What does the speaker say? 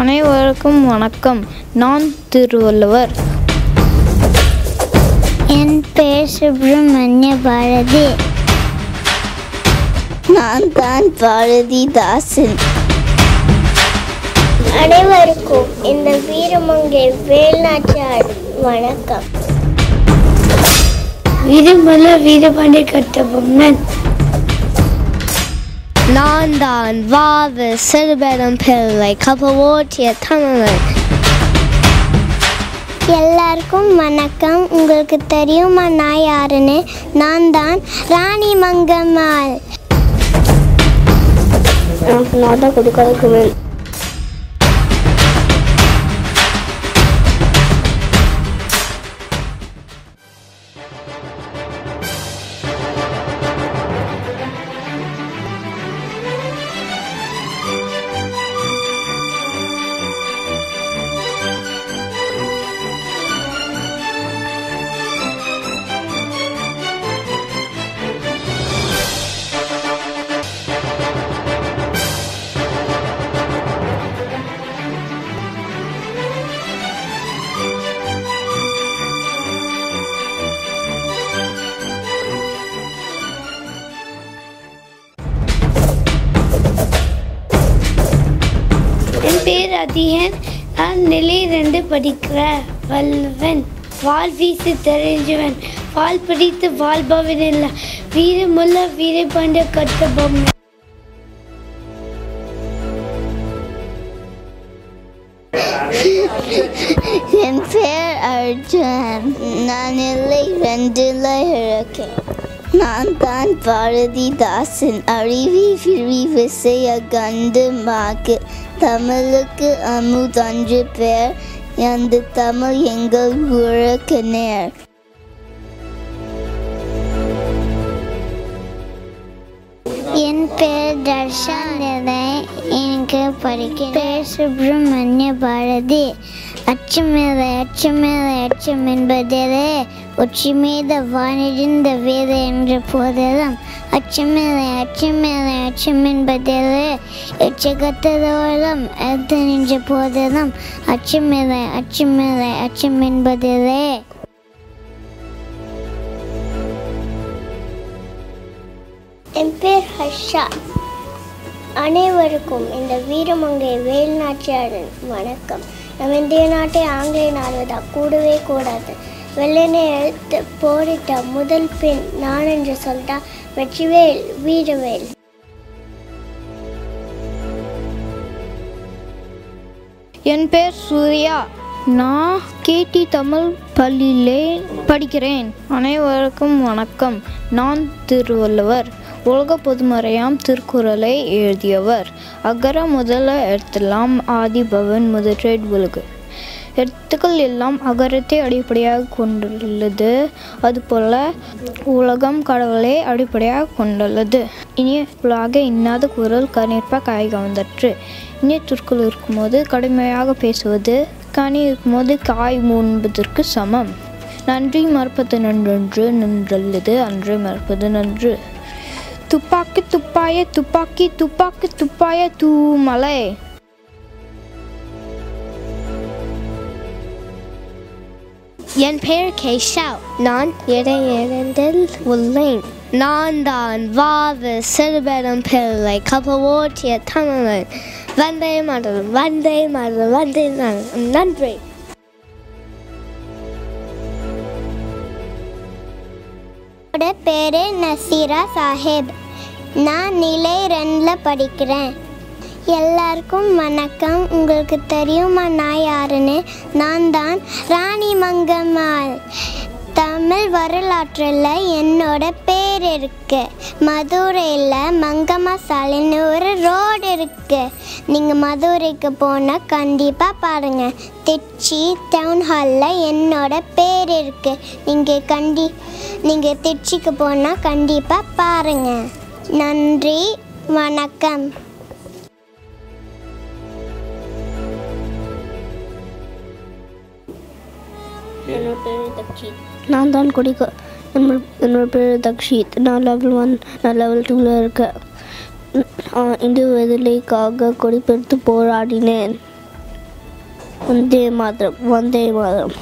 அனைவருக்கும் வணக்கம். நான் திருவள்ளுவர். என் பெயர் சுப்பிரமணிய பாரதி. நான் தான் பாரதிதாசன். அனைவருக்கும் இந்த வீரமங்கை வேல்நாச்சியார் வணக்கம். வீரமல்ல வீரபாண்டிய கட்டபொம்மன். நான் தான் வாவு சிறுபெரும் பிள்ளை கப்பவோட்டிய தமிழன். எல்லாருக்கும் வணக்கம். உங்களுக்கு தெரியுமா நான் யாருன்னு? நான் தான் ராணி மங்கம்மாள். நான் தான் கொடுக்க என் பேர் அதிகன். நான் நிலை 2 படிக்கிற வல்லவன். வால் வீசி தெரிஞ்சவன். வால் பிடித்து வாழ்பவன் இல்லை. வீரமுள்ள வீரபாண்டிய கட்டபொம்மன். என் பேர் அர்ஜுன். நான் நிலை 2ல் இருக்கேன். நான் தான் பாரதிதாசன். அறிவி விரிவு செய்ய கண்டுமாக்கு தமிழுக்கு அமுதன்று பேர். அந்த தமிழ் எங்கள் ஊருக்கு நேர். என் பேர் தர்ஷன். எனக்கு படிக்கிறேன். பேர் சுப்பிரமணிய பாரதி. அச்சமில்லை அச்சமில்லை அச்சம் என்பதிலே உச்சி மீத வானிருந்த வேத என்ற போதிலும் அச்சமில்லை அச்சமில்லை அச்சம் என்பதிலே எச்சகத்ததோறும் எடுத்து நின்ற போதிலும் அச்சமில்லை அச்சமில்லை அச்சம் என்பதிலே. என் பேர் ஹர்ஷா. அனைவருக்கும் இந்த வீரமங்கை வேல்நாச்சியாரின் வணக்கம். நம் இந்திய நாட்டை ஆங்கிலேயன் ஆள்வதா கூடவே கூடாது. வெள்ளனை எழுத்து போரிட்ட முதல் பெண் நான் என்று சொல்லிட்டா வெற்றிவேல் வீரவேல். என் பேர் சூர்யா. நான் கேடி தமிழ் பள்ளியிலே படிக்கிறேன். அனைவருக்கும் வணக்கம். நான் திருவள்ளுவர். உலக பொதுமறையாம் திருக்குறளை எழுதியவர். அகர முதல எழுத்தெல்லாம் ஆதிபவன் முதற்றே உலகு. எழுத்துக்கள் எல்லாம் அகரத்தை அடிப்படையாக கொண்டுள்ளது. அதுபோல உலகம் கடவுளை அடிப்படையாக கொண்டுள்ளது. இனிய புலாக இன்னாத குரல் கனிற்ப காய் கவர்ந்தற்று. இனிய சொற்கள் இருக்கும்போது கடுமையாக பேசுவது கனி இருக்கும்போது காய் மூன்பதற்கு சமம். நன்றி மறப்பது நன்றன்று நன்றல்லது அன்றை மறப்பது நன்று. துப்பாக்கி துப்பாய துப்பாக்கி துப்பாக்கி துப்பாய தூமலை. என் பெயர் கேஷவ். நான் இடை 2ல் உள்ளேன். நான் தான் வாவு சிறுபெரும் பிள்ளை கப்பவோட்டிய தமிழன். வந்தே மாதரம் வந்தே மாதரம் வந்தே மாதரம். நன்றி. என்னோட பேரு நசீரா சாஹிப். நான் நிலை 2ல் படிக்கிறேன். எல்லாருக்கும் வணக்கம். உங்களுக்கு தெரியுமா நான் யாருன்னு? நான் தான் ராணி மங்கம்மாள். தமிழ் வரலாற்றில் என்னோட பேர் இருக்கு. மதுரையில் மங்கம்மா சாலைன்னு ஒரு ரோடு இருக்கு. நீங்கள் மதுரைக்கு போனால் கண்டிப்பாக பாருங்கள். திருச்சி டவுன் ஹாலில் என்னோட பேர் இருக்குது. நீங்கள் திருச்சிக்கு போனால் கண்டிப்பாக பாருங்கள். நன்றி, வணக்கம். என்னோட பேர் தக்ஷித். நான் தான் என்னோட பேர் தக்ஷித். நான் லெவல் 1, நான் லெவல் 2ல் இருக்கேன். இந்திய விடுதலைக்காக கொடிபெடுத்து போராடினேன். வந்தே மாதரம், வந்தே மாதரம்.